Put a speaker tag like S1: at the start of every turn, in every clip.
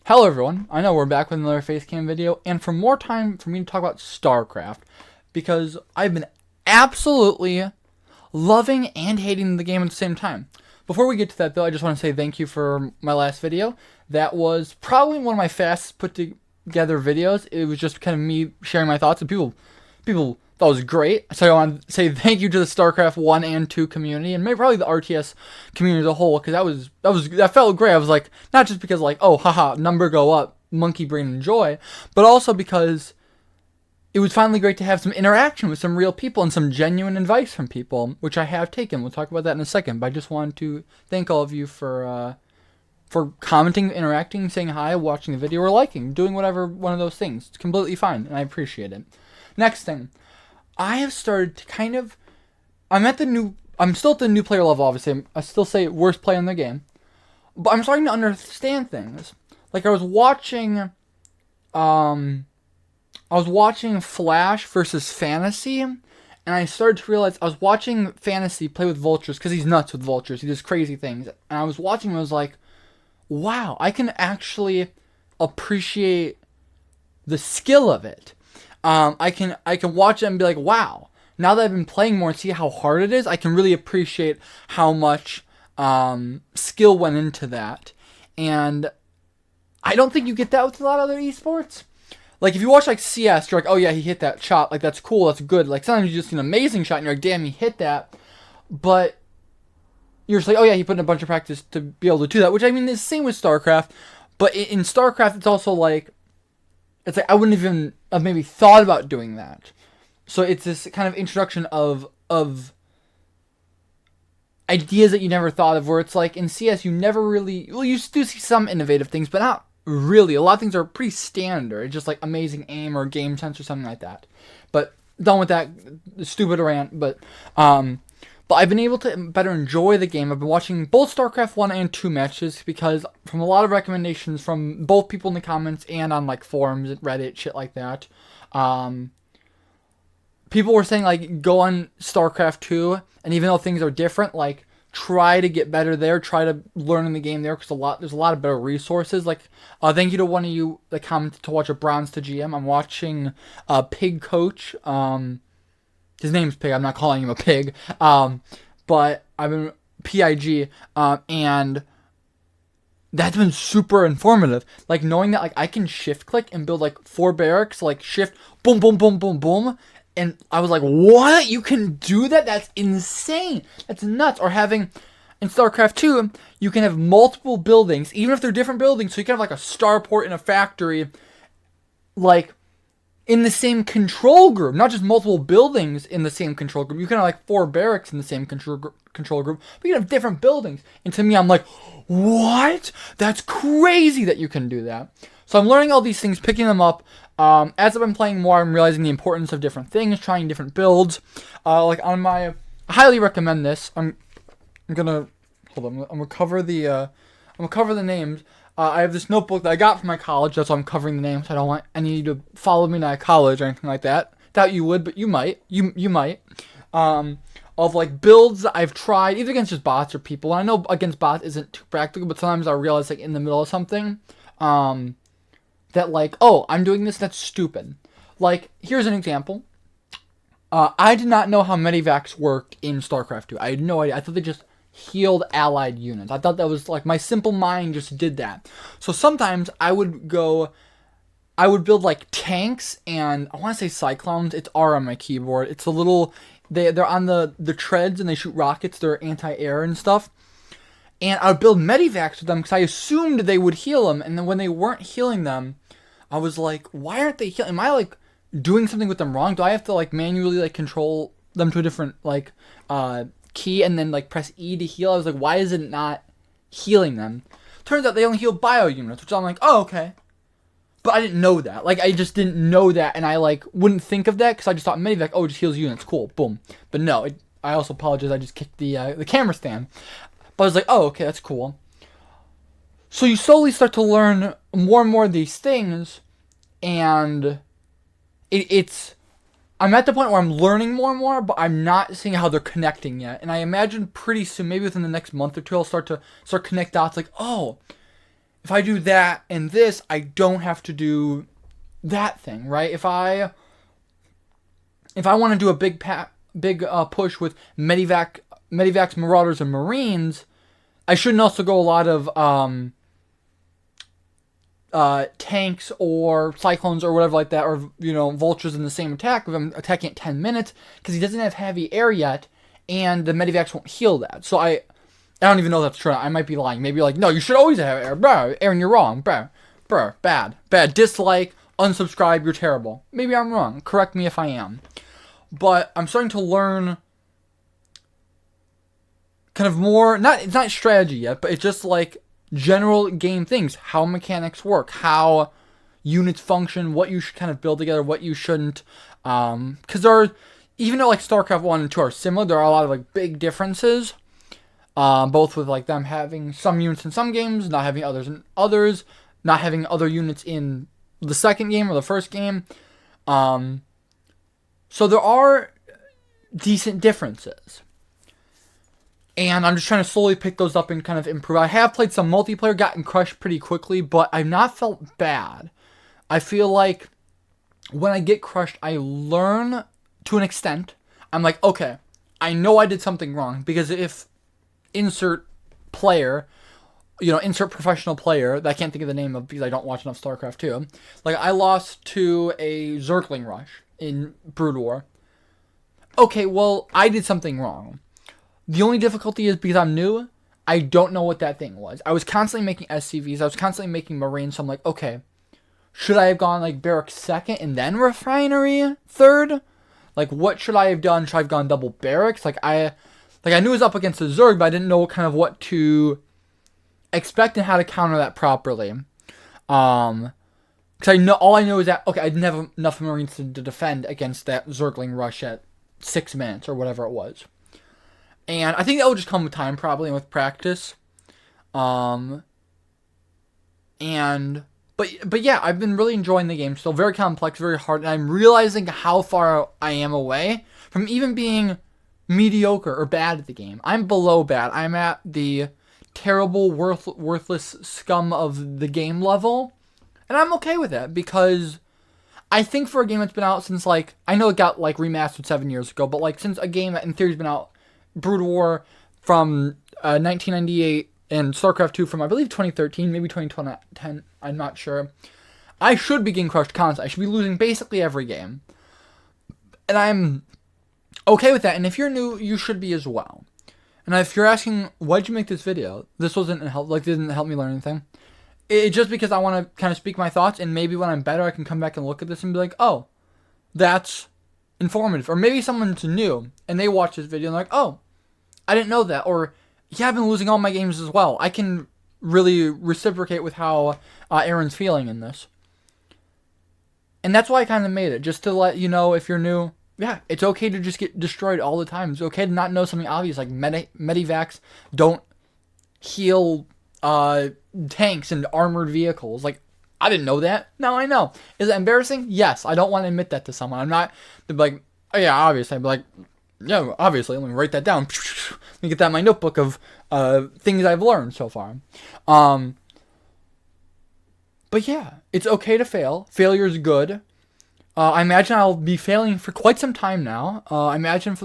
S1: Hello everyone, I know we're back with another facecam video, and for more time for me to talk about StarCraft, because I've been absolutely loving and hating the game at the same time. Before we get to that though, I just want to say thank you for my last video. That was probably one of my fastest put together videos. It was just kind of me sharing my thoughts, and people thought it was great. So I want to say thank you to the StarCraft 1 and 2 community, and maybe probably the RTS community as a whole, because that felt great. I was like, not just because like, oh haha, number go up, monkey brain enjoy, but also because it was finally great to have some interaction with some real people and some genuine advice from people, which I have taken. We'll talk about that in a second, but I just wanted to thank all of you for commenting, interacting, saying hi, watching the video, or liking, doing whatever one of those things. It's completely fine, and I appreciate it. Next thing, I have started to I'm still at the new player level, obviously. I still say worst player in the game. But I'm starting to understand things. Like I was watching Flash versus Fantasy, and I started to realize I was watching Fantasy play with vultures, because he's nuts with vultures. He does crazy things. And I was watching him, I was like, wow, I can actually appreciate the skill of it. I can watch it and be like, wow, now that I've been playing more and see how hard it is, I can really appreciate how much skill went into that. And I don't think you get that with a lot of other esports. Like, if you watch, like, CS, you're like, oh, yeah, he hit that shot. Like, that's cool, that's good. Like, sometimes you just see an amazing shot, and you're like, damn, he hit that. But you're just like, oh, yeah, he put in a bunch of practice to be able to do that. Which, I mean, is the same with StarCraft. But in StarCraft, it's also like, I wouldn't even have maybe thought about doing that. So it's this kind of introduction of ideas that you never thought of, where it's like in CS you never really, well, you do see some innovative things, but not really. A lot of things are pretty standard. It's just like amazing aim or game sense or something like that. But done with that stupid rant. But I've been able to better enjoy the game. I've been watching both StarCraft 1 and 2 matches, because from a lot of recommendations from both people in the comments and on like forums and Reddit, shit like that, people were saying like, go on StarCraft 2, and even though things are different, like try to get better there, try to learn in the game there, because there's a lot of better resources. Like, thank you to one of you that commented to watch a Bronze to GM. I'm watching Pig Coach. His name's Pig. I'm not calling him a pig. But I've been PIG, and that's been super informative. Like, knowing that, like, I can shift click and build like 4 barracks, like shift, boom, boom, boom, boom, boom. And I was like, what? You can do that? That's insane. That's nuts. Or having, in StarCraft 2, you can have multiple buildings, even if they're different buildings. So you can have like a starport in a factory, like, in the same control group, not just multiple buildings in the same control group. You can have like 4 barracks in the same control group, but you can have different buildings. And to me, I'm like, what? That's crazy that you can do that. So I'm learning all these things, picking them up. As I've been playing more, I'm realizing the importance of different things, trying different builds. Like on I highly recommend this. I'm gonna cover the names. I have this notebook that I got from my college. That's why I'm covering the names. I don't want any of you to follow me to college or anything like that. Doubt you would, but you might. You might. Of like builds that I've tried, either against just bots or people. And I know against bots isn't too practical, but sometimes I realize like in the middle of something, that like, oh, I'm doing this, that's stupid. Like, here's an example. I did not know how medivacs worked in StarCraft 2. I had no idea. I thought they just healed allied units. I thought that was like, my simple mind just did that. So sometimes I would build like tanks, and I want to say cyclones. It's R on my keyboard. It's a little, they're on the treads and they shoot rockets. They're anti-air and stuff. And I would build medivacs with them because I assumed they would heal them. And then when they weren't healing them, I was like, why aren't they healing? Am I like doing something with them wrong? Do I have to like manually like control them to a different like key and then like press E to heal? I was like, why is it not healing them? Turns out they only heal bio units, which I'm like, oh, okay. But I didn't know that. Like, I just didn't know that, and I like wouldn't think of that because I just thought medivac, oh, it just heals units, cool, boom. But no, I also apologize. I just kicked the camera stand. But I was like, oh, okay, that's cool. So you slowly start to learn more and more of these things, and I'm at the point where I'm learning more and more, but I'm not seeing how they're connecting yet. And I imagine pretty soon, maybe within the next month or two, I'll start connect dots like, oh, if I do that and this, I don't have to do that thing, right? If I want to do a big push with Medivacs, Marauders, and Marines, I shouldn't also go a lot of tanks or Cyclones or whatever like that, or, you know, Vultures in the same attack if I'm attacking at 10 minutes, because he doesn't have heavy air yet, and the Medivacs won't heal that. So I don't even know if that's true. I might be lying. Maybe you're like, no, you should always have air. Bro, Aaron, you're wrong. Bro, bad. Dislike, unsubscribe, you're terrible. Maybe I'm wrong. Correct me if I am. But I'm starting to learn kind of more, it's not strategy yet, but it's just like general game things, how mechanics work, how units function, what you should kind of build together, what you shouldn't. Because even though like StarCraft 1 and 2 are similar, there are a lot of like big differences. Both with like them having some units in some games, not having others in others, not having other units in the second game or the first game. So there are decent differences. And I'm just trying to slowly pick those up and kind of improve. I have played some multiplayer, gotten crushed pretty quickly, but I've not felt bad. I feel like when I get crushed, I learn to an extent. I'm like, okay, I know I did something wrong, because if insert player, you know, insert professional player that I can't think of the name of because I don't watch enough StarCraft 2. Like, I lost to a Zergling rush in Brood War. Okay, well, I did something wrong. The only difficulty is because I'm new, I don't know what that thing was. I was constantly making SCVs, I was constantly making Marines, so I'm like, okay, should I have gone like Barracks second and then Refinery third? Like, what should I have done? Should I have gone double Barracks? I knew it was up against the Zerg, but I didn't know kind of what to expect and how to counter that properly. Because all I know is that, okay, I didn't have enough Marines to defend against that Zergling rush at 6 minutes or whatever it was. And I think that will just come with time, probably, and with practice. But yeah, I've been really enjoying the game. Still very complex, very hard, and I'm realizing how far I am away from even being mediocre or bad at the game. I'm below bad. I'm at the terrible, worthless scum of the game level, and I'm okay with that, because I think for a game that's been out since, like, I know it got, like, remastered 7 years ago, but, like, since a game that in theory has been out, Brood War from 1998 and StarCraft 2 from, I believe, 2013, maybe 2010, I'm not sure. I should be getting crushed constantly. I should be losing basically every game. And I'm okay with that, and if you're new, you should be as well. And if you're asking, why'd you make this video? This didn't help me learn anything. It's just because I want to kind of speak my thoughts, and maybe when I'm better, I can come back and look at this and be like, oh, that's informative. Or maybe someone's new, and they watch this video and they're like, oh, I didn't know that. Or, yeah, I've been losing all my games as well. I can really reciprocate with how Aaron's feeling in this. And that's why I kind of made it, just to let you know, if you're new, yeah, it's okay to just get destroyed all the time. It's okay to not know something obvious, like Medivacs don't heal tanks and armored vehicles. Like, I didn't know that. Now I know. Is it embarrassing? Yes. I don't want to admit that to someone. I'm not, they'd be like, oh yeah, obviously. I'd be like, yeah, obviously. Let me write that down. Let me get that in my notebook of things I've learned so far. But yeah, it's okay to fail. Failure is good. I imagine I'll be failing for quite some time now. I imagine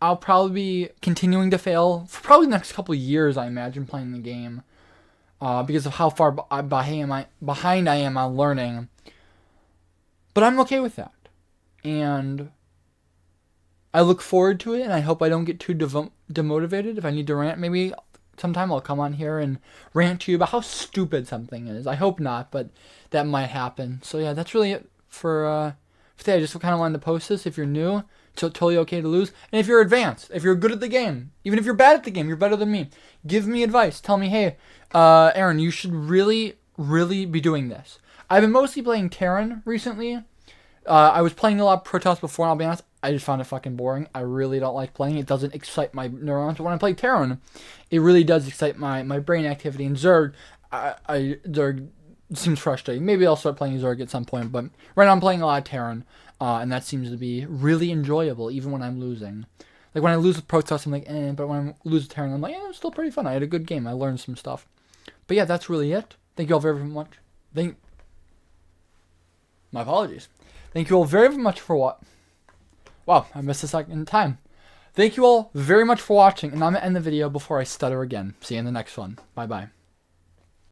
S1: I'll probably be continuing to fail for probably the next couple of years, I imagine, playing the game. Because of how far behind I am on learning. But I'm okay with that. And I look forward to it, and I hope I don't get too demotivated. If I need to rant, maybe sometime I'll come on here and rant to you about how stupid something is. I hope not, but that might happen. So yeah, that's really it for today. I just kind of wanted to post this. If you're new, it's totally okay to lose. And if you're advanced, if you're good at the game, even if you're bad at the game, you're better than me. Give me advice. Tell me, hey, Aaron, you should really, really be doing this. I've been mostly playing Terran recently. I was playing a lot of Protoss before, and I'll be honest, I just found it fucking boring. I really don't like playing. It doesn't excite my neurons. But when I play Terran, it really does excite my brain activity. And Zerg, Zerg seems frustrating. Maybe I'll start playing Zerg at some point, but right now I'm playing a lot of Terran, and that seems to be really enjoyable, even when I'm losing. Like, when I lose with Protoss, I'm like, but when I lose with Terran, I'm like, it's still pretty fun. I had a good game. I learned some stuff. But yeah, that's really it. Thank you all very, very much. My apologies. Thank you all very, very much for what? Wow, I missed a second time. Thank you all very much for watching, and I'm going to end the video before I stutter again. See you in the next one. Bye-bye.